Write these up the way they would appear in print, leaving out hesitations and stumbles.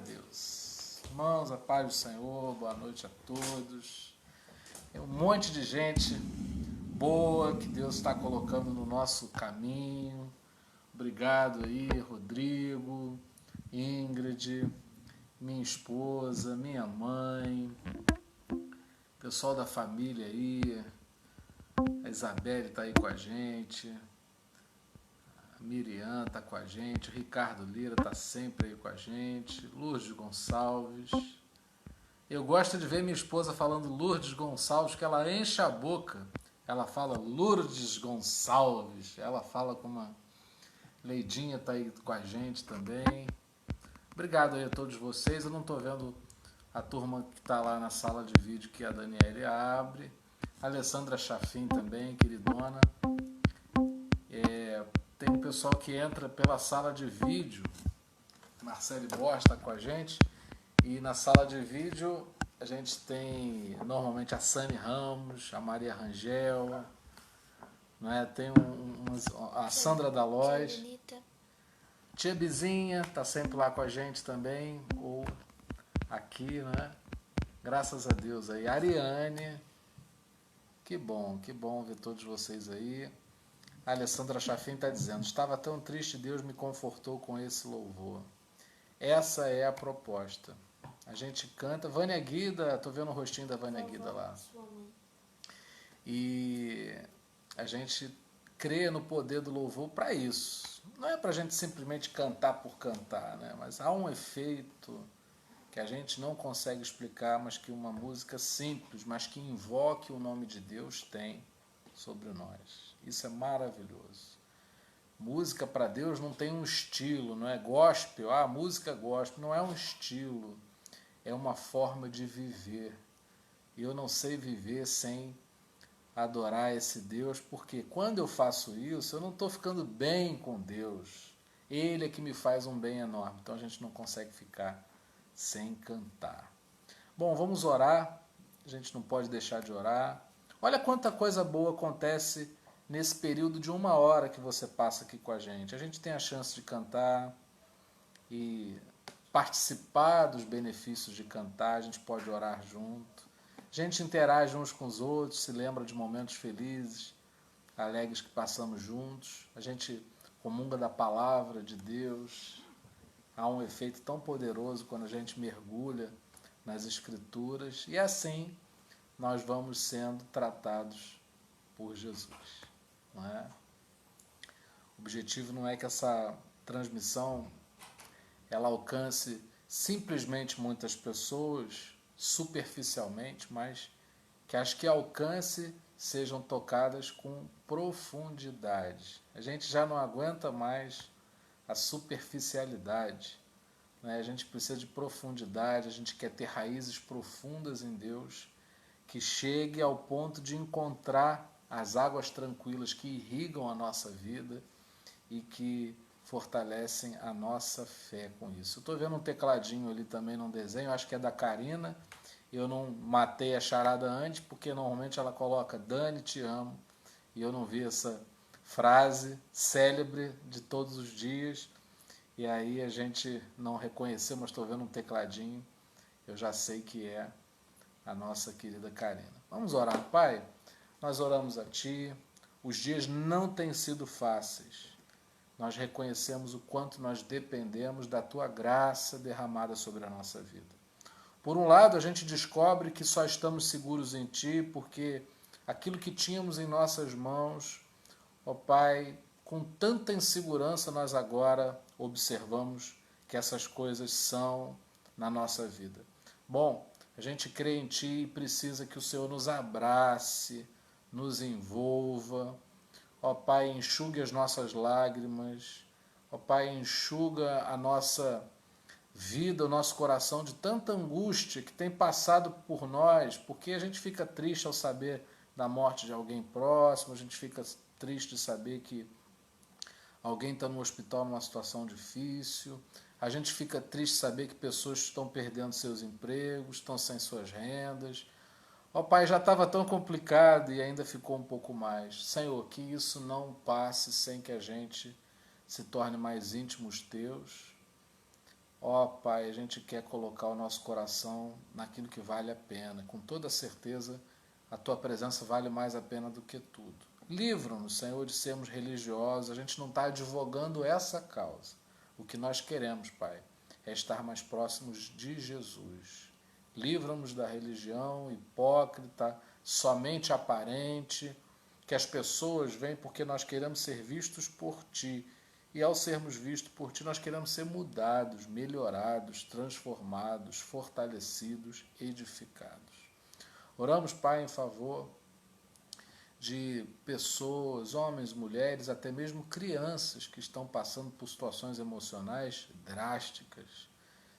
Deus. Irmãos, a paz do Senhor, boa noite a todos. Tem um monte de gente boa que Deus está colocando no nosso caminho. Obrigado aí, Rodrigo, Ingrid, minha esposa, minha mãe, pessoal da família aí, a Isabelle está aí com a gente, a Miriam está com a gente, o Ricardo Lira está sempre aí com a gente, Lourdes Gonçalves. Eu gosto de ver minha esposa falando Lourdes Gonçalves, que ela enche a boca. Ela fala Lourdes Gonçalves. Ela fala com uma... Leidinha está aí com a gente também. Obrigado aí a todos vocês. Eu não estou vendo a turma que está lá na sala de vídeo que a Daniele abre. A Alessandra Chafim também, queridona. Tem um pessoal que entra pela sala de vídeo. Marcele Borges está com a gente. E na sala de vídeo a gente tem normalmente a Sani Ramos, a Maria Rangel, não é? Tem a Sandra Dalóis. Tia Bizinha está sempre lá com a gente também, ou aqui, né? Graças a Deus aí. Ariane, que bom ver todos vocês aí. A Alessandra Chafim está dizendo, estava tão triste, Deus me confortou com esse louvor. Essa é a proposta. A gente canta. Vânia Guida, tô vendo o rostinho da Vânia Guida lá. E a gente crê no poder do louvor para isso. Não é para a gente simplesmente cantar por cantar, né? Mas há um efeito que a gente não consegue explicar, mas que uma música simples, mas que invoque o nome de Deus tem sobre nós. Isso é maravilhoso. Música para Deus não tem um estilo, não é gospel, música gospel, não é um estilo, é uma forma de viver. E eu não sei viver sem adorar esse Deus, porque quando eu faço isso, eu não estou ficando bem com Deus. Ele é que me faz um bem enorme, então a gente não consegue ficar sem cantar. Bom, vamos orar, a gente não pode deixar de orar. Olha quanta coisa boa acontece nesse período de 1 hora que você passa aqui com a gente. A gente tem a chance de cantar e participar dos benefícios de cantar, a gente pode orar junto. A gente interage uns com os outros, se lembra de momentos felizes, alegres que passamos juntos. A gente comunga da palavra de Deus. Há um efeito tão poderoso quando a gente mergulha nas Escrituras. E assim nós vamos sendo tratados por Jesus. Não é? O objetivo não é que essa transmissão ela alcance simplesmente muitas pessoas, superficialmente, mas que as que alcance sejam tocadas com profundidade. A gente já não aguenta mais a superficialidade, né? A gente precisa de profundidade, a gente quer ter raízes profundas em Deus, que chegue ao ponto de encontrar as águas tranquilas que irrigam a nossa vida e que fortalecem a nossa fé com isso. Eu estou vendo um tecladinho ali também num desenho, acho que é da Karina. Eu não matei a charada antes, porque normalmente ela coloca Dani, te amo, e eu não vi essa frase célebre de todos os dias, e aí a gente não reconheceu, mas estou vendo um tecladinho, eu já sei que é a nossa querida Karina. Vamos orar, Pai? Nós oramos a Ti, os dias não têm sido fáceis, nós reconhecemos o quanto nós dependemos da Tua graça derramada sobre a nossa vida. Por um lado, a gente descobre que só estamos seguros em Ti, porque aquilo que tínhamos em nossas mãos, ó Pai, com tanta insegurança nós agora observamos que essas coisas são na nossa vida. Bom, a gente crê em Ti e precisa que o Senhor nos abrace, nos envolva. Ó Pai, enxugue as nossas lágrimas. Ó Pai, enxuga a nossa vida, o nosso coração de tanta angústia que tem passado por nós, porque a gente fica triste ao saber da morte de alguém próximo, a gente fica triste de saber que alguém está no hospital numa situação difícil, a gente fica triste de saber que pessoas estão perdendo seus empregos, estão sem suas rendas. Ó Pai, já estava tão complicado e ainda ficou um pouco mais. Senhor, que isso não passe sem que a gente se torne mais íntimos Teus. Ó Pai, a gente quer colocar o nosso coração naquilo que vale a pena. Com toda certeza, a Tua presença vale mais a pena do que tudo. Livra-nos, Senhor, de sermos religiosos. A gente não está advogando essa causa. O que nós queremos, Pai, é estar mais próximos de Jesus. Livra-nos da religião hipócrita, somente aparente, que as pessoas vêm porque nós queremos ser vistos por Ti. E ao sermos vistos por Ti, nós queremos ser mudados, melhorados, transformados, fortalecidos, edificados. Oramos, Pai, em favor de pessoas, homens, mulheres, até mesmo crianças que estão passando por situações emocionais drásticas.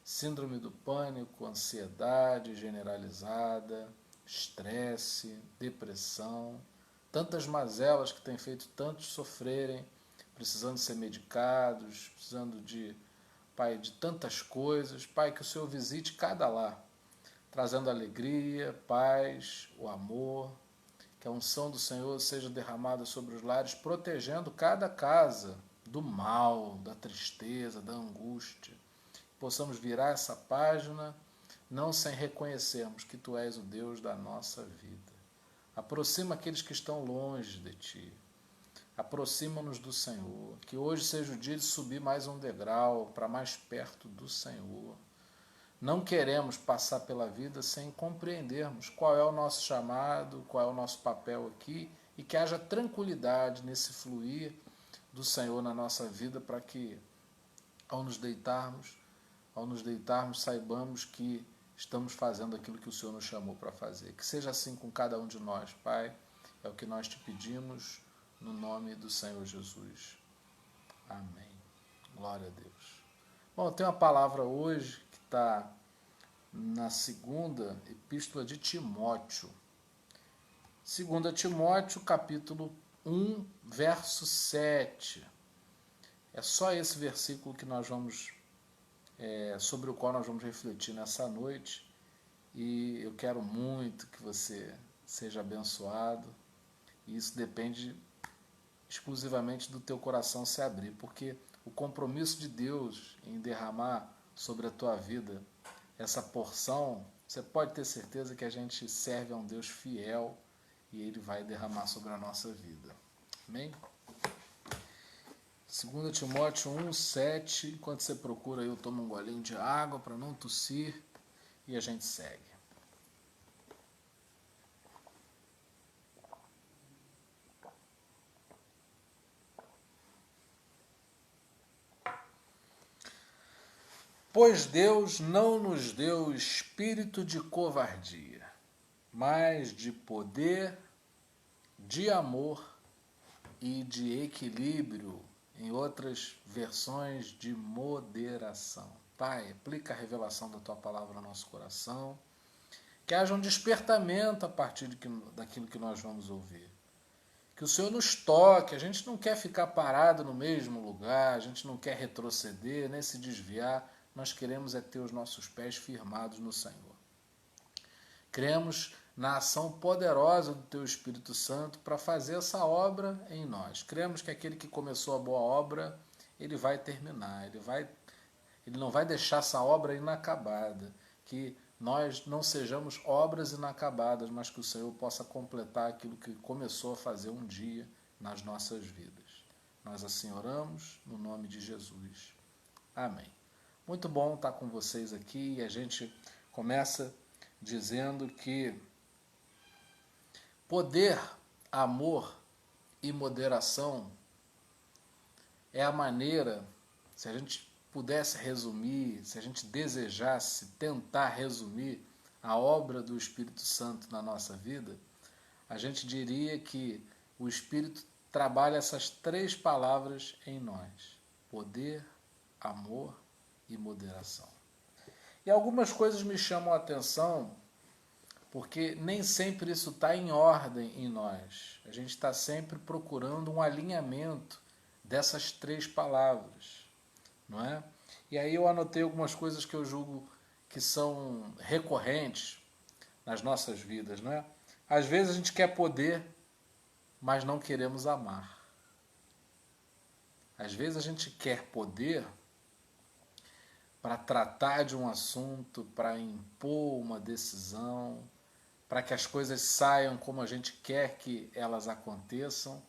Síndrome do pânico, ansiedade generalizada, estresse, depressão, tantas mazelas que têm feito tantos sofrerem, precisando ser medicados, precisando Pai, de tantas coisas. Pai, que o Senhor visite cada lar, trazendo alegria, paz, o amor, que a unção do Senhor seja derramada sobre os lares, protegendo cada casa do mal, da tristeza, da angústia. Possamos virar essa página, não sem reconhecermos que Tu és o Deus da nossa vida. Aproxima aqueles que estão longe de Ti. Aproxima-nos do Senhor. Que hoje seja o dia de subir mais um degrau para mais perto do Senhor. Não queremos passar pela vida sem compreendermos qual é o nosso chamado, qual é o nosso papel aqui, e que haja tranquilidade nesse fluir do Senhor na nossa vida, para que ao nos deitarmos, saibamos que estamos fazendo aquilo que o Senhor nos chamou para fazer. Que seja assim com cada um de nós, Pai. É o que nós te pedimos no nome do Senhor Jesus. Amém. Glória a Deus. Bom, tem uma palavra hoje que está na segunda epístola de Timóteo. 2 Timóteo, capítulo 1, verso 7. É só esse versículo que nós vamos, sobre o qual nós vamos refletir nessa noite. E eu quero muito que você seja abençoado. E isso depende exclusivamente do teu coração se abrir, porque o compromisso de Deus em derramar sobre a tua vida essa porção, você pode ter certeza que a gente serve a um Deus fiel e Ele vai derramar sobre a nossa vida. Amém? 2 Timóteo 1, 7. Enquanto você procura, eu tomo um golinho de água para não tossir e a gente segue. Pois Deus não nos deu espírito de covardia, mas de poder, de amor e de equilíbrio, em outras versões, de moderação. Pai, aplica a revelação da Tua palavra no nosso coração, que haja um despertamento a partir daquilo que nós vamos ouvir. Que o Senhor nos toque, a gente não quer ficar parado no mesmo lugar, a gente não quer retroceder, nem se desviar, nós queremos é ter os nossos pés firmados no Senhor. Cremos na ação poderosa do Teu Espírito Santo para fazer essa obra em nós. Cremos que aquele que começou a boa obra, ele vai terminar, ele não vai deixar essa obra inacabada, que nós não sejamos obras inacabadas, mas que o Senhor possa completar aquilo que começou a fazer um dia nas nossas vidas. Nós assim oramos no nome de Jesus. Amém. Muito bom estar com vocês aqui, e a gente começa dizendo que poder, amor e moderação é a maneira, se a gente pudesse resumir, se a gente desejasse tentar resumir a obra do Espírito Santo na nossa vida, a gente diria que o Espírito trabalha essas três palavras em nós: poder, amor e moderação. E algumas coisas me chamam a atenção, porque nem sempre isso está em ordem em nós. A gente está sempre procurando um alinhamento dessas três palavras, não é? E aí eu anotei algumas coisas que eu julgo que são recorrentes nas nossas vidas, não é? Às vezes a gente quer poder, mas não queremos amar. Às vezes a gente quer poder, para tratar de um assunto, para impor uma decisão, para que as coisas saiam como a gente quer que elas aconteçam,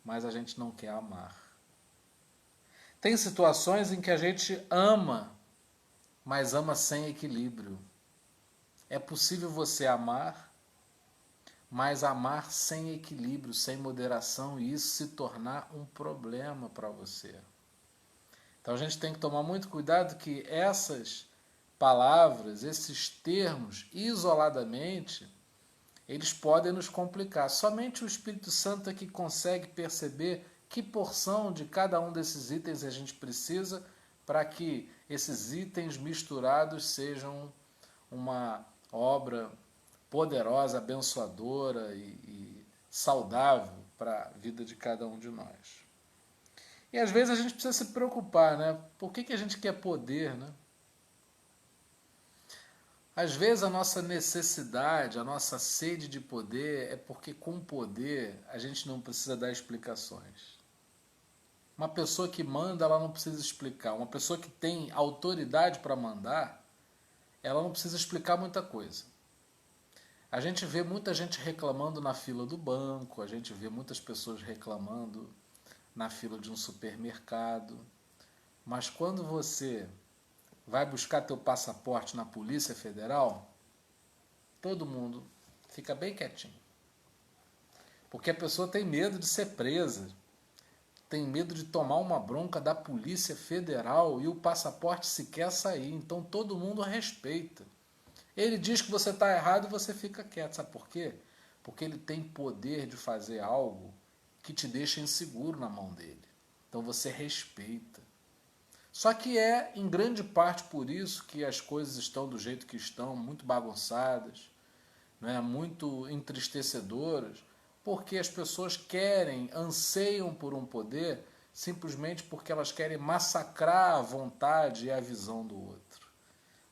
mas a gente não quer amar. Tem situações em que a gente ama, mas ama sem equilíbrio. É possível você amar, mas amar sem equilíbrio, sem moderação, e isso se tornar um problema para você. Então a gente tem que tomar muito cuidado que essas palavras, esses termos, isoladamente, eles podem nos complicar. Somente o Espírito Santo é que consegue perceber que porção de cada um desses itens a gente precisa para que esses itens misturados sejam uma obra poderosa, abençoadora e saudável para a vida de cada um de nós. E às vezes a gente precisa se preocupar, né? Por que a gente quer poder, né? Às vezes a nossa necessidade, a nossa sede de poder é porque com poder a gente não precisa dar explicações. Uma pessoa que manda, ela não precisa explicar. Uma pessoa que tem autoridade para mandar, ela não precisa explicar muita coisa. A gente vê muita gente reclamando na fila do banco, a gente vê muitas pessoas reclamando na fila de um supermercado. Mas quando você vai buscar teu passaporte na Polícia Federal, todo mundo fica bem quietinho. Porque a pessoa tem medo de ser presa, tem medo de tomar uma bronca da Polícia Federal e o passaporte sequer sair. Então todo mundo respeita. Ele diz que você está errado e você fica quieto. Sabe por quê? Porque ele tem poder de fazer algo que te deixa inseguro na mão dele. Então você respeita. Só que é em grande parte por isso que as coisas estão do jeito que estão, muito bagunçadas, né, muito entristecedoras, porque as pessoas querem, anseiam por um poder simplesmente porque elas querem massacrar a vontade e a visão do outro.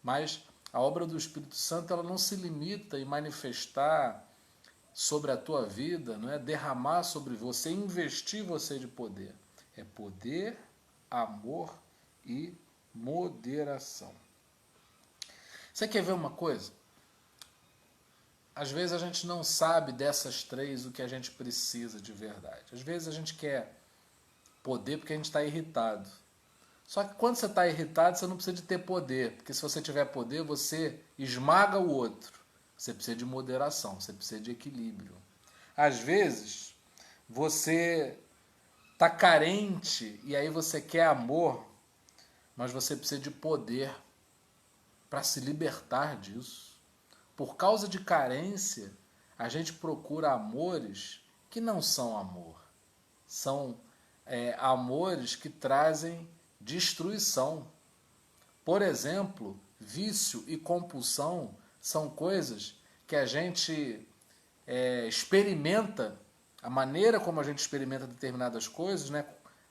Mas a obra do Espírito Santo, ela não se limita em manifestar sobre a tua vida, não é? Derramar sobre você, investir você de poder. É poder, amor e moderação. Você quer ver uma coisa? Às vezes a gente não sabe dessas três o que a gente precisa de verdade. Às vezes a gente quer poder porque a gente está irritado. Só que quando você está irritado, você não precisa de ter poder, porque se você tiver poder, você esmaga o outro. Você precisa de moderação, você precisa de equilíbrio. Às vezes, você está carente e aí você quer amor, mas você precisa de poder para se libertar disso. Por causa de carência, a gente procura amores que não são amor. São amores que trazem destruição. Por exemplo, vício e compulsão são coisas que a gente experimenta, a maneira como a gente experimenta determinadas coisas, né,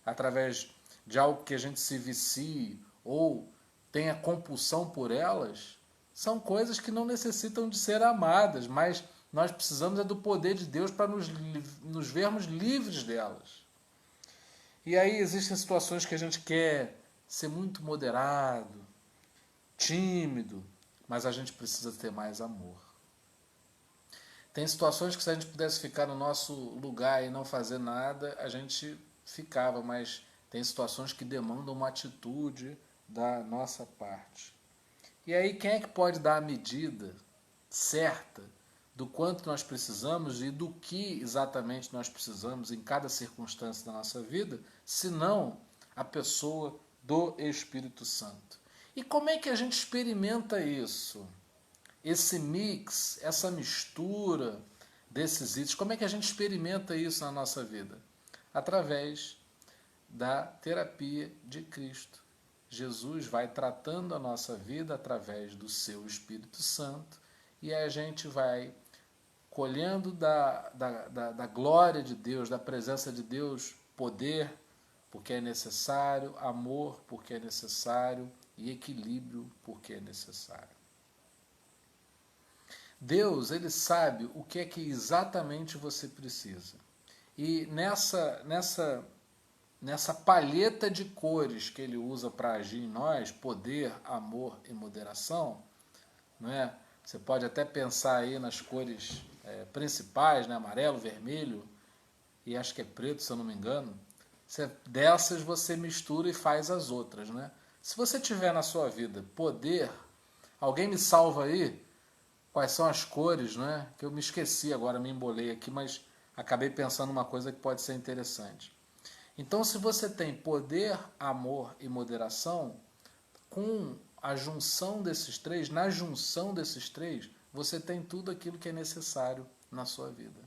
através de algo que a gente se vicie ou tenha compulsão por elas, são coisas que não necessitam de ser amadas, mas nós precisamos do poder de Deus para nos vermos livres delas. E aí existem situações que a gente quer ser muito moderado, tímido, mas a gente precisa ter mais amor. Tem situações que se a gente pudesse ficar no nosso lugar e não fazer nada, a gente ficava, mas tem situações que demandam uma atitude da nossa parte. E aí quem é que pode dar a medida certa do quanto nós precisamos e do que exatamente nós precisamos em cada circunstância da nossa vida, senão a pessoa do Espírito Santo. E como é que a gente experimenta isso? Esse mix, essa mistura desses itens, como é que a gente experimenta isso na nossa vida? Através da terapia de Cristo. Jesus vai tratando a nossa vida através do seu Espírito Santo e a gente vai colhendo da glória de Deus, da presença de Deus, poder, porque é necessário, amor, porque é necessário, e equilíbrio, porque é necessário. Deus, ele sabe o que é que exatamente você precisa. E nessa palheta de cores que ele usa para agir em nós, poder, amor e moderação, não é? Você pode até pensar aí nas cores principais, né? Amarelo, vermelho e acho que é preto, se eu não me engano. Dessas você mistura e faz as outras, né? Se você tiver na sua vida poder, alguém me salva aí quais são as cores, né? Que eu me esqueci agora, me embolei aqui, mas acabei pensando uma coisa que pode ser interessante. Então, se você tem poder, amor e moderação, com a junção desses três, na junção desses três, você tem tudo aquilo que é necessário na sua vida.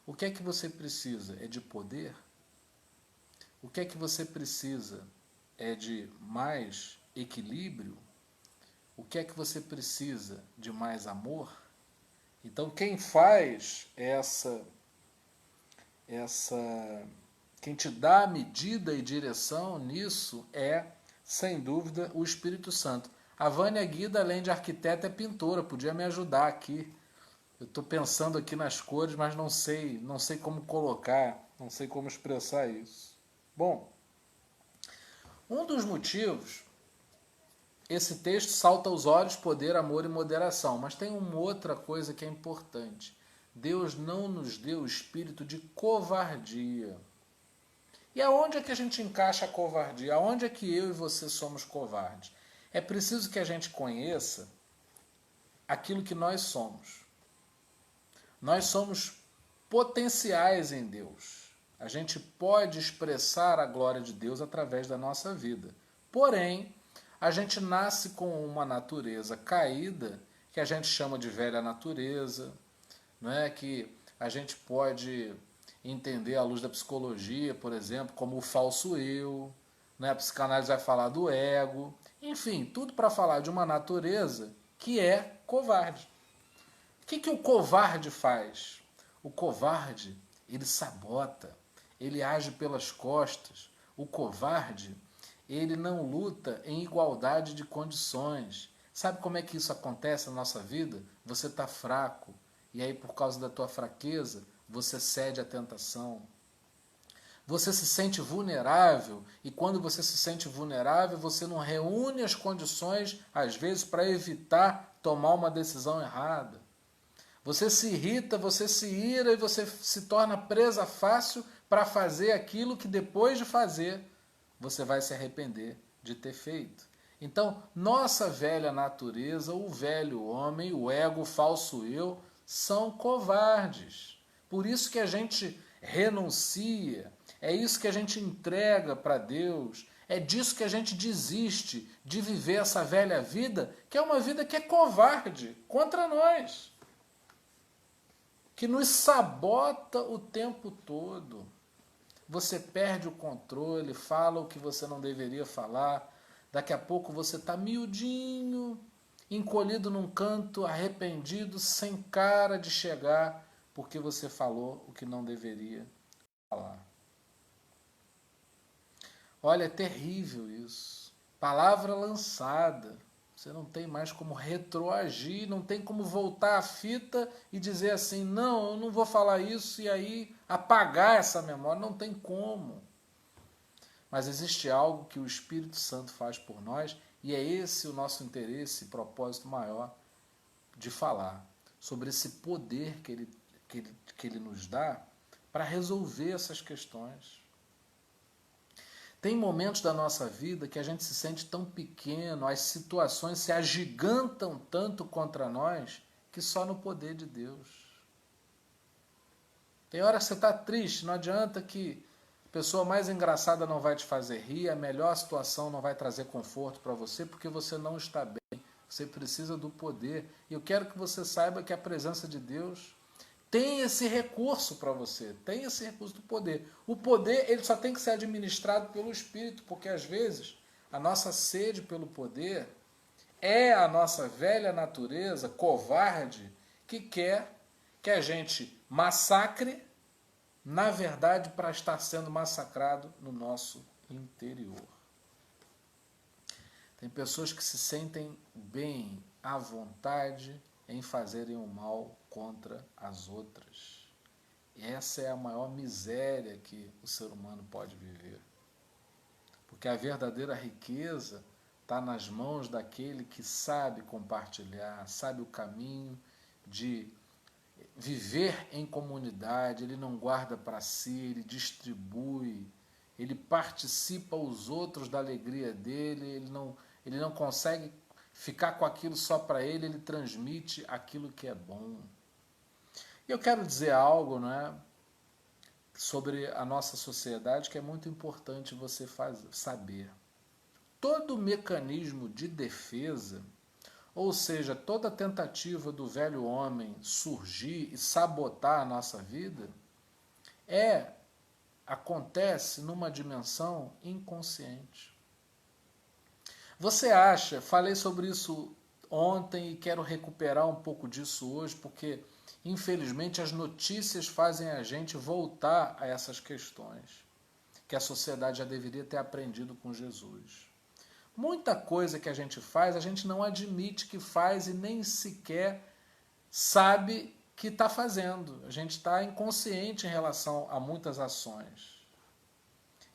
O que é que você precisa? É de poder? O que é que você precisa? É de mais equilíbrio? O que é que você precisa? De mais amor? Então, quem faz quem te dá a medida e direção nisso é, sem dúvida, o Espírito Santo. A Vânia Guida, além de arquiteta, é pintora, podia me ajudar aqui. Eu estou pensando aqui nas cores, mas não sei como colocar, não sei como expressar isso. Bom, um dos motivos, esse texto salta aos olhos poder, amor e moderação, mas tem uma outra coisa que é importante. Deus não nos deu o espírito de covardia. E aonde é que a gente encaixa a covardia? Aonde é que eu e você somos covardes? É preciso que a gente conheça aquilo que nós somos. Nós somos potenciais em Deus. A gente pode expressar a glória de Deus através da nossa vida. Porém, a gente nasce com uma natureza caída, que a gente chama de velha natureza, não é? Que a gente pode entender à luz da psicologia, por exemplo, como o falso eu, né? A psicanálise vai falar do ego, enfim, tudo para falar de uma natureza que é covarde. O que o covarde faz? O covarde, ele sabota, ele age pelas costas. O covarde, ele não luta em igualdade de condições. Sabe como é que isso acontece na nossa vida? Você está fraco, e aí por causa da tua fraqueza, você cede à tentação. Você se sente vulnerável, e quando você se sente vulnerável, você não reúne as condições, às vezes, para evitar tomar uma decisão errada. Você se irrita, você se ira e você se torna presa fácil para fazer aquilo que depois de fazer você vai se arrepender de ter feito. Então, nossa velha natureza, o velho homem, o ego, o falso eu, são covardes. Por isso que a gente renuncia, é isso que a gente entrega para Deus, é disso que a gente desiste de viver essa velha vida, que é uma vida que é covarde contra nós, que nos sabota o tempo todo. Você perde o controle, fala o que você não deveria falar, daqui a pouco você está miudinho, encolhido num canto, arrependido, sem cara de chegar, porque você falou o que não deveria falar. Olha, é terrível isso. Palavra lançada. Você não tem mais como retroagir, não tem como voltar a fita e dizer assim, não, eu não vou falar isso e aí apagar essa memória. Não tem como. Mas existe algo que o Espírito Santo faz por nós e é esse o nosso interesse e propósito maior de falar. Sobre esse poder que ele nos dá para resolver essas questões. Tem momentos da nossa vida que a gente se sente tão pequeno, as situações se agigantam tanto contra nós, que só no poder de Deus. Tem hora que você está triste, não adianta que a pessoa mais engraçada não vai te fazer rir, a melhor situação não vai trazer conforto para você, porque você não está bem. Você precisa do poder. E eu quero que você saiba que a presença de Deus tem esse recurso para você, tem esse recurso do poder. O poder ele só tem que ser administrado pelo Espírito, porque às vezes a nossa sede pelo poder é a nossa velha natureza covarde que quer que a gente massacre, na verdade, para estar sendo massacrado no nosso interior. Tem pessoas que se sentem bem, à vontade, em fazerem o mal contra as outras. E essa é a maior miséria que o ser humano pode viver. Porque a verdadeira riqueza está nas mãos daquele que sabe compartilhar, sabe o caminho de viver em comunidade, ele não guarda para si, ele distribui, ele participa aos outros da alegria dele, ele não consegue ficar com aquilo só para ele, ele transmite aquilo que é bom. E eu quero dizer algo, não é, sobre a nossa sociedade que é muito importante você saber. Todo mecanismo de defesa, ou seja, toda tentativa do velho homem surgir e sabotar a nossa vida, acontece numa dimensão inconsciente. Você acha, falei sobre isso ontem e quero recuperar um pouco disso hoje, porque infelizmente as notícias fazem a gente voltar a essas questões que a sociedade já deveria ter aprendido com Jesus. Muita coisa que a gente não admite que faz e nem sequer sabe que está fazendo. A gente está inconsciente em relação a muitas ações.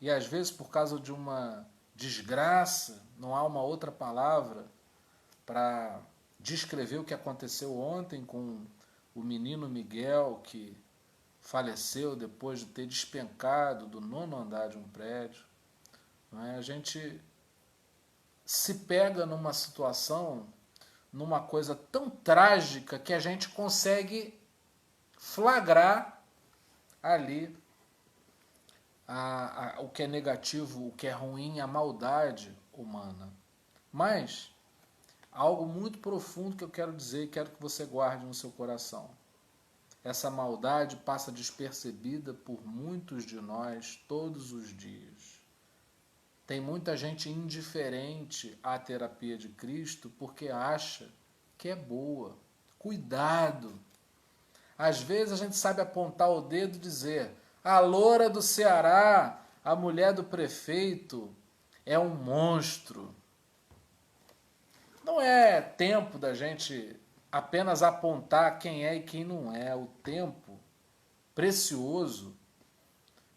E às vezes, por causa de uma desgraça, não há uma outra palavra para descrever o que aconteceu ontem com o menino Miguel, que faleceu depois de ter despencado do 9º andar de um prédio. Não é? A gente se pega numa situação, numa coisa tão trágica que a gente consegue flagrar ali o que é negativo, o que é ruim, a maldade humana. Mas algo muito profundo que eu quero dizer e quero que você guarde no seu coração. Essa maldade passa despercebida por muitos de nós todos os dias. Tem muita gente indiferente à terapia de Cristo porque acha que é boa. Cuidado! Às vezes a gente sabe apontar o dedo e dizer: a loura do Ceará, a mulher do prefeito, é um monstro. Não é tempo da gente apenas apontar quem é e quem não é. O tempo precioso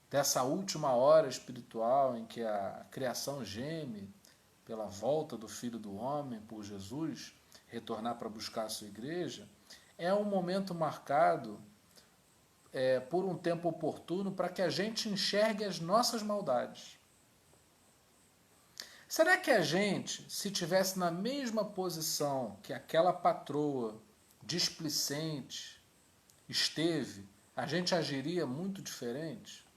dessa última hora espiritual em que a criação geme pela volta do Filho do Homem, por Jesus, retornar para buscar a sua igreja, é um momento marcado por um tempo oportuno para que a gente enxergue as nossas maldades. Será que a gente, se tivesse na mesma posição que aquela patroa displicente esteve, a gente agiria muito diferente?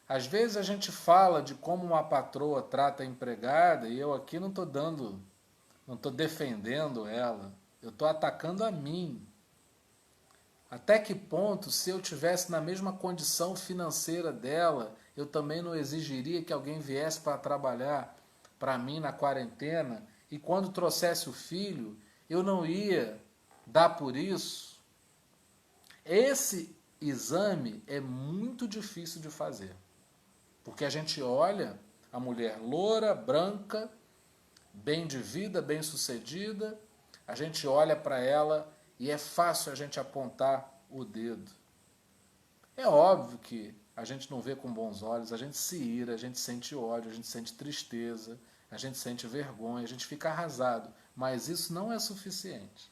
Às vezes a gente fala de como uma patroa trata a empregada e eu aqui não estou defendendo ela, eu estou atacando a mim. Até que ponto, se eu tivesse na mesma condição financeira dela, eu também não exigiria que alguém viesse para trabalhar para mim na quarentena e quando trouxesse o filho, eu não ia dar por isso? Esse exame é muito difícil de fazer. Porque a gente olha a mulher loura, branca, bem de vida, bem sucedida, a gente olha para ela e é fácil a gente apontar o dedo. É óbvio que a gente não vê com bons olhos, a gente se ira, a gente sente ódio, a gente sente tristeza, a gente sente vergonha, a gente fica arrasado. Mas isso não é suficiente.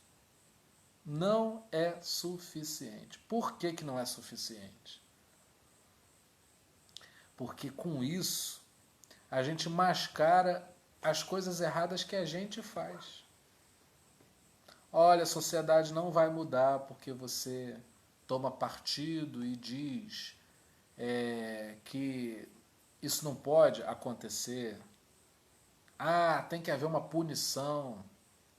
Não é suficiente. Por que não é suficiente? Porque com isso a gente mascara as coisas erradas que a gente faz. Olha, a sociedade não vai mudar porque você toma partido e diz que isso não pode acontecer. Ah, tem que haver uma punição.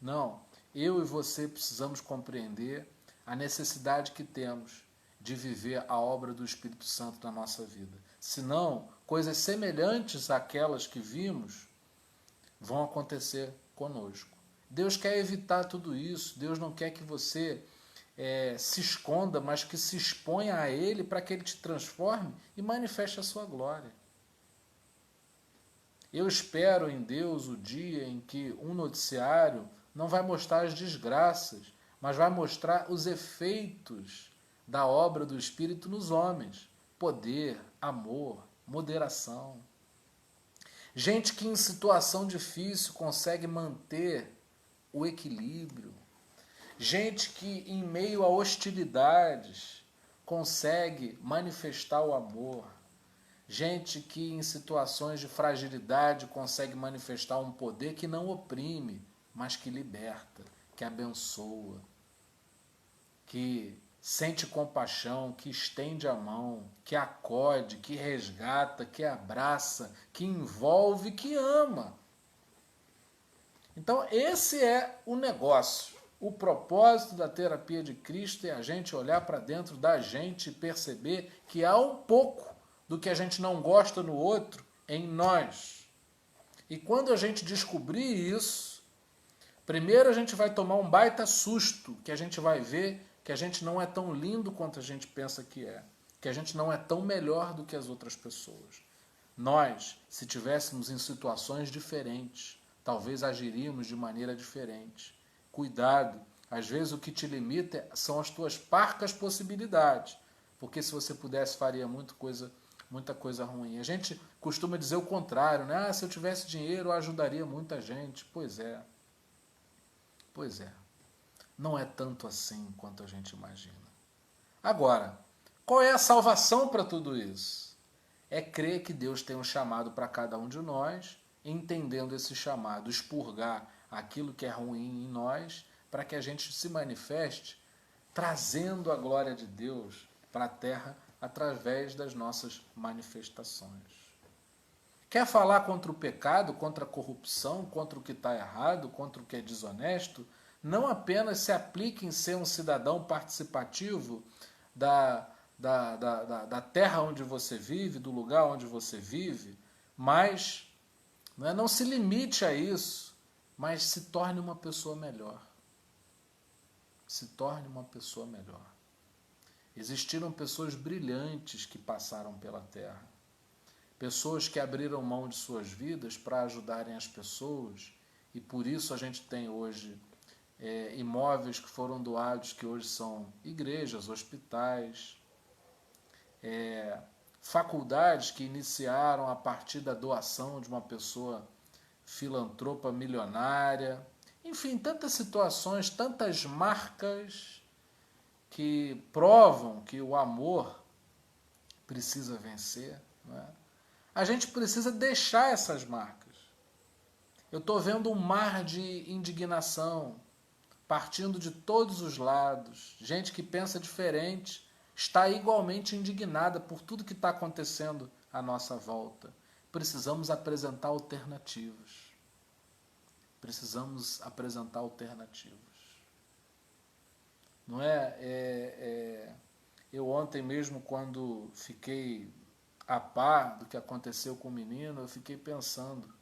Não, eu e você precisamos compreender a necessidade que temos de viver a obra do Espírito Santo na nossa vida. Senão, coisas semelhantes àquelas que vimos vão acontecer conosco. Deus quer evitar tudo isso. Deus não quer que você se esconda, mas que se exponha a Ele para que Ele te transforme e manifeste a sua glória. Eu espero em Deus o dia em que um noticiário não vai mostrar as desgraças, mas vai mostrar os efeitos da obra do Espírito nos homens. Poder, amor, moderação. gente que em situação difícil consegue manter o equilíbrio, gente que em meio a hostilidades consegue manifestar o amor, gente que em situações de fragilidade consegue manifestar um poder que não oprime, mas que liberta, que abençoa, que sente compaixão, que estende a mão, que acode, que resgata, que abraça, que envolve, que ama. Então esse é o negócio. O propósito da terapia de Cristo é a gente olhar para dentro da gente e perceber que há um pouco do que a gente não gosta no outro em nós. E quando a gente descobrir isso, primeiro a gente vai tomar um baita susto, que a gente vai ver que a gente não é tão lindo quanto a gente pensa que a gente não é tão melhor do que as outras pessoas. Nós, se tivéssemos em situações diferentes, talvez agiríamos de maneira diferente. Cuidado, às vezes o que te limita são as tuas parcas possibilidades, porque se você pudesse faria muita coisa ruim. A gente costuma dizer o contrário, né? Se eu tivesse dinheiro eu ajudaria muita gente. Pois é. Não é tanto assim quanto a gente imagina. Agora, qual é a salvação para tudo isso? É crer que Deus tem um chamado para cada um de nós, entendendo esse chamado, expurgar aquilo que é ruim em nós, para que a gente se manifeste, trazendo a glória de Deus para a terra através das nossas manifestações. Quer falar contra o pecado, contra a corrupção, contra o que está errado, contra o que é desonesto? Não apenas se aplique em ser um cidadão participativo da terra onde você vive, do lugar onde você vive, mas não se limite a isso, mas se torne uma pessoa melhor. Se torne uma pessoa melhor. Existiram pessoas brilhantes que passaram pela terra. Pessoas que abriram mão de suas vidas para ajudarem as pessoas, e por isso a gente tem hoje imóveis que foram doados, que hoje são igrejas, hospitais, faculdades que iniciaram a partir da doação de uma pessoa filantropa milionária. Enfim, tantas situações, tantas marcas que provam que o amor precisa vencer, não é? A gente precisa deixar essas marcas. Eu estou vendo um mar de indignação partindo de todos os lados. Gente que pensa diferente está igualmente indignada por tudo que está acontecendo à nossa volta. Precisamos apresentar alternativas. Precisamos apresentar alternativas. Não é? Eu ontem mesmo, quando fiquei a par do que aconteceu com o menino, eu fiquei pensando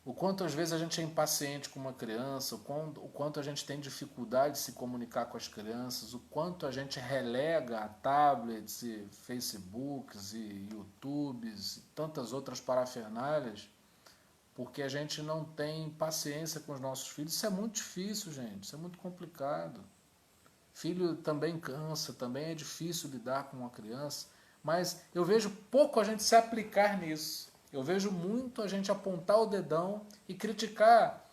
o quanto às vezes a gente é impaciente com uma criança, o quanto a gente tem dificuldade de se comunicar com as crianças, o quanto a gente relega a tablets e Facebooks e YouTubes e tantas outras parafernálias, porque a gente não tem paciência com os nossos filhos. Isso é muito difícil, gente, isso é muito complicado. Filho também cansa, também é difícil lidar com uma criança, mas eu vejo pouco a gente se aplicar nisso. Eu vejo muito a gente apontar o dedão e criticar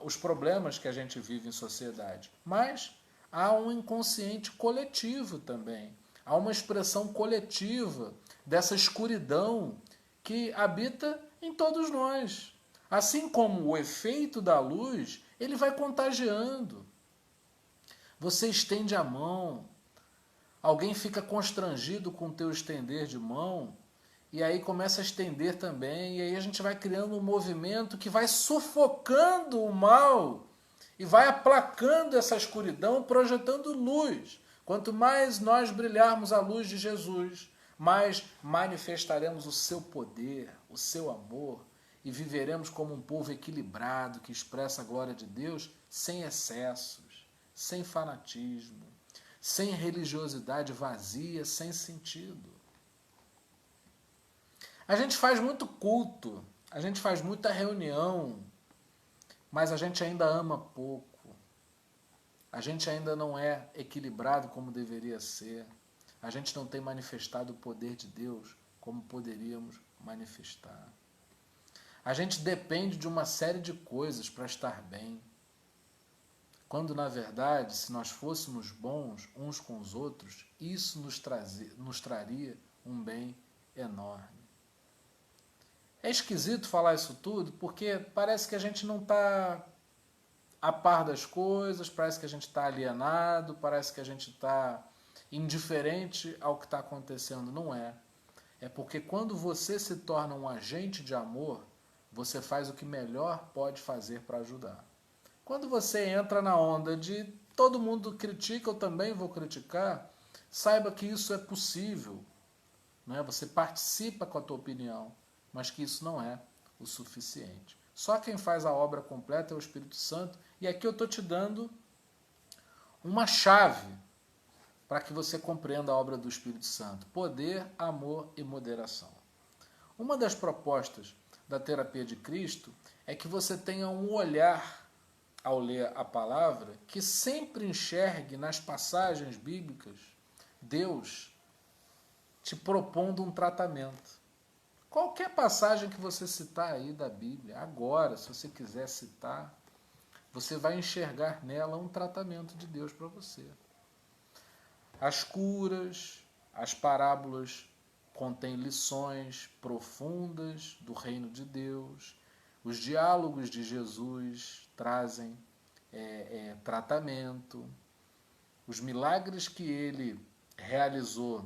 os problemas que a gente vive em sociedade. Mas há um inconsciente coletivo também. Há uma expressão coletiva dessa escuridão que habita em todos nós. Assim como o efeito da luz, ele vai contagiando. Você estende a mão, alguém fica constrangido com o teu estender de mão, e aí começa a estender também, e aí a gente vai criando um movimento que vai sufocando o mal e vai aplacando essa escuridão, projetando luz. Quanto mais nós brilharmos a luz de Jesus, mais manifestaremos o seu poder, o seu amor, e viveremos como um povo equilibrado que expressa a glória de Deus sem excessos, sem fanatismo, sem religiosidade vazia, sem sentido. A gente faz muito culto, a gente faz muita reunião, mas a gente ainda ama pouco. A gente ainda não é equilibrado como deveria ser. A gente não tem manifestado o poder de Deus como poderíamos manifestar. A gente depende de uma série de coisas para estar bem. Quando, na verdade, se nós fôssemos bons uns com os outros, isso nos traria um bem enorme. É esquisito falar isso tudo, porque parece que a gente não está a par das coisas, parece que a gente está alienado, parece que a gente está indiferente ao que está acontecendo. Não é. É porque quando você se torna um agente de amor, você faz o que melhor pode fazer para ajudar. Quando você entra na onda de todo mundo critica, eu também vou criticar, saiba que isso é possível. Não é? Você participa com a tua opinião, mas que isso não é o suficiente. Só quem faz a obra completa é o Espírito Santo. E aqui eu estou te dando uma chave para que você compreenda a obra do Espírito Santo. Poder, amor e moderação. Uma das propostas da terapia de Cristo é que você tenha um olhar, ao ler a palavra, que sempre enxergue nas passagens bíblicas Deus te propondo um tratamento. Qualquer passagem que você citar aí da Bíblia, agora, se você quiser citar, você vai enxergar nela um tratamento de Deus para você. As curas, as parábolas contêm lições profundas do reino de Deus. Os diálogos de Jesus trazem tratamento. Os milagres que ele realizou,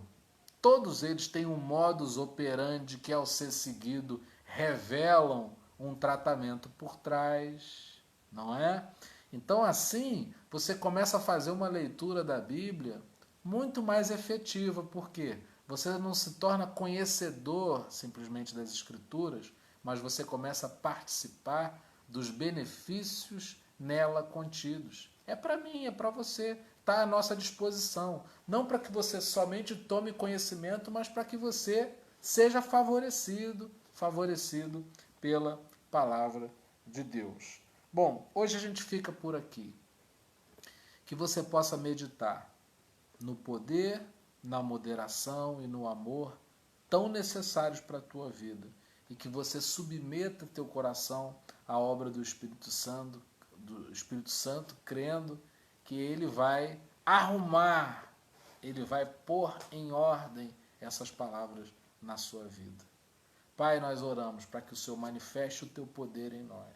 todos eles têm um modus operandi que, ao ser seguido, revelam um tratamento por trás, não é? Então, assim, você começa a fazer uma leitura da Bíblia muito mais efetiva, porque você não se torna conhecedor simplesmente das Escrituras, mas você começa a participar dos benefícios nela contidos. É para mim, é para você, está à nossa disposição. Não para que você somente tome conhecimento, mas para que você seja favorecido pela palavra de Deus. Bom, hoje a gente fica por aqui. Que você possa meditar no poder, na moderação e no amor tão necessários para a tua vida. E que você submeta teu coração à obra do Espírito Santo, crendo que ele vai arrumar, ele vai pôr em ordem essas palavras na sua vida. Pai, nós oramos para que o Senhor manifeste o teu poder em nós.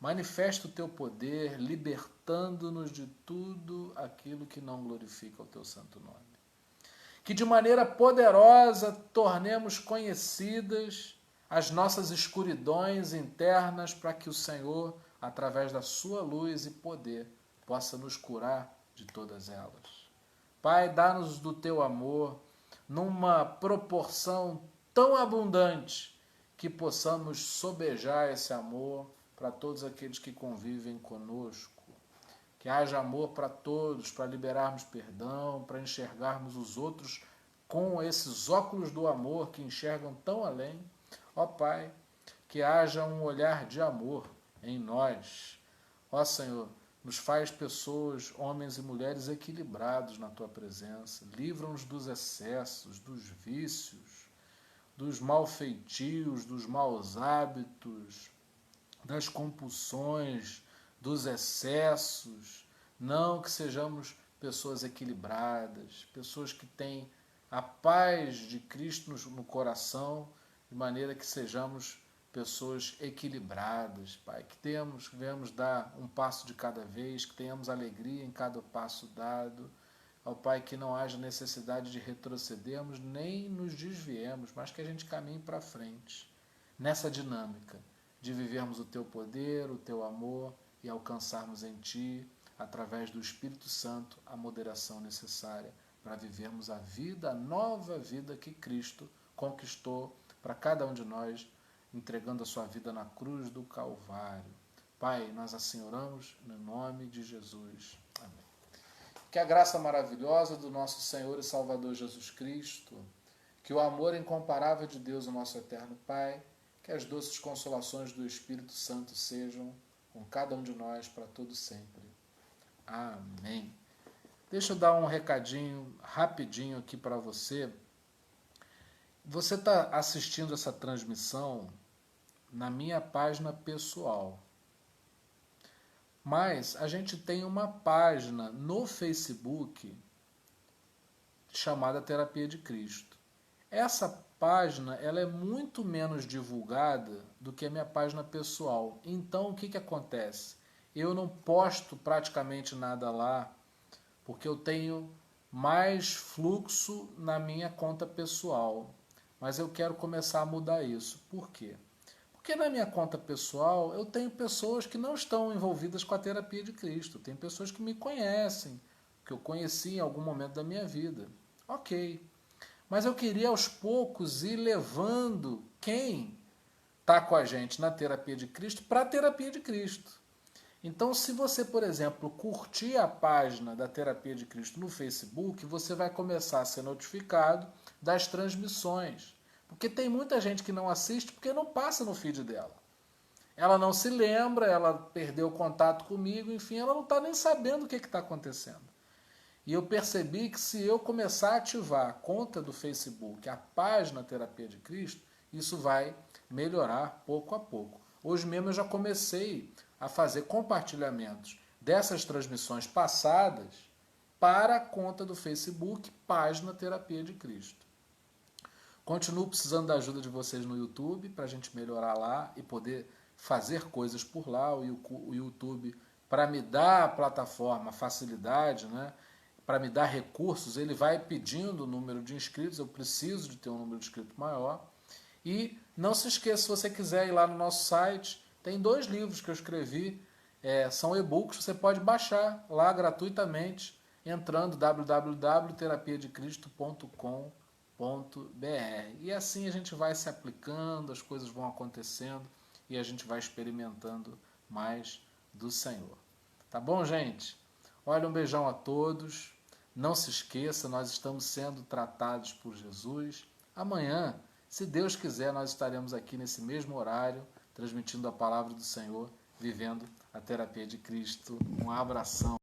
Manifesta o teu poder, libertando-nos de tudo aquilo que não glorifica o teu santo nome. Que de maneira poderosa tornemos conhecidas as nossas escuridões internas, para que o Senhor, através da sua luz e poder, possa nos curar de todas elas. Pai, dá-nos do teu amor numa proporção tão abundante que possamos sobejar esse amor para todos aqueles que convivem conosco. Que haja amor para todos, para liberarmos perdão, para enxergarmos os outros com esses óculos do amor que enxergam tão além. Ó Pai, que haja um olhar de amor em nós. Ó Senhor, nos faz pessoas, homens e mulheres equilibrados na Tua presença. Livra-nos dos excessos, dos vícios, dos malfeitios, dos maus hábitos, das compulsões, dos excessos. Não, que sejamos pessoas equilibradas, pessoas que têm a paz de Cristo no coração, de maneira que sejamos pessoas equilibradas, Pai. Que venhamos dar um passo de cada vez, que tenhamos alegria em cada passo dado. Ó Pai, que não haja necessidade de retrocedermos, nem nos desviemos, mas que a gente caminhe para frente, nessa dinâmica de vivermos o Teu poder, o Teu amor e alcançarmos em Ti, através do Espírito Santo, a moderação necessária para vivermos a vida, a nova vida que Cristo conquistou para cada um de nós, entregando a sua vida na cruz do Calvário. Pai, nós assim oramos no nome de Jesus. Amém. Que a graça maravilhosa do nosso Senhor e Salvador Jesus Cristo, que o amor incomparável de Deus, o nosso eterno Pai, que as doces consolações do Espírito Santo sejam com cada um de nós para todo sempre. Amém. Deixa eu dar um recadinho rapidinho aqui para você. Você está assistindo essa transmissão na minha página pessoal. Mas a gente tem uma página no Facebook chamada Terapia de Cristo. Essa página ela é muito menos divulgada do que a minha página pessoal. Então o que acontece? Eu não posto praticamente nada lá porque eu tenho mais fluxo na minha conta pessoal. Mas eu quero começar a mudar isso. Por quê? Porque na minha conta pessoal eu tenho pessoas que não estão envolvidas com a Terapia de Cristo. Tem pessoas que me conhecem, que eu conheci em algum momento da minha vida. Ok. Mas eu queria aos poucos ir levando quem está com a gente na Terapia de Cristo para a Terapia de Cristo. Então, se você, por exemplo, curtir a página da Terapia de Cristo no Facebook, você vai começar a ser notificado das transmissões. Porque tem muita gente que não assiste porque não passa no feed dela. Ela não se lembra, ela perdeu o contato comigo, enfim, ela não está nem sabendo o que está acontecendo. E eu percebi que se eu começar a ativar a conta do Facebook, a página Terapia de Cristo, isso vai melhorar pouco a pouco. Hoje mesmo eu já comecei a fazer compartilhamentos dessas transmissões passadas para a conta do Facebook, página Terapia de Cristo. Continuo precisando da ajuda de vocês no YouTube para a gente melhorar lá e poder fazer coisas por lá. O YouTube, para me dar a plataforma, a facilidade, né? Para me dar recursos, ele vai pedindo o número de inscritos, eu preciso de ter um número de inscritos maior. E não se esqueça, se você quiser ir lá no nosso site, tem 2 livros que eu escrevi, são e-books, você pode baixar lá gratuitamente, entrando www.terapiadecristo.com.br. E assim a gente vai se aplicando, as coisas vão acontecendo e a gente vai experimentando mais do Senhor. Tá bom, gente? Olha, um beijão a todos. Não se esqueça, nós estamos sendo tratados por Jesus. Amanhã, se Deus quiser, nós estaremos aqui nesse mesmo horário, transmitindo a palavra do Senhor, vivendo a Terapia de Cristo. Um abração.